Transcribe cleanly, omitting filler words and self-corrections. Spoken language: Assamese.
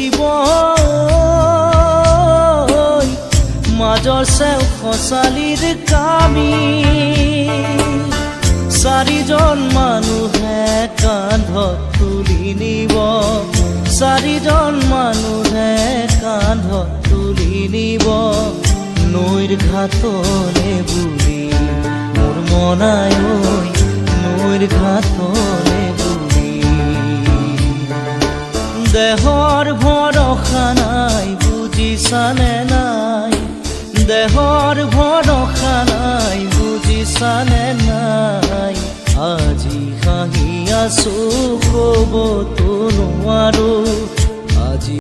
ধৰিব মাজৰ চেও খচালিৰ কামি চাৰিজন মানুহে কান্ধত তুলি নিব চাৰিজন মানুহে কান্ধত তুলি নিব নৈৰ ঘাটলে বুলি মোৰ মনাই ঐ নৈৰ ঘাটলে বুলি দেহৰ ভৰসা নাই বুজিছানে নাই দেহৰ ভৰসা নাই বুজিছানে নাই আজি হাঁহি আছো ক'বতো নোৱাৰো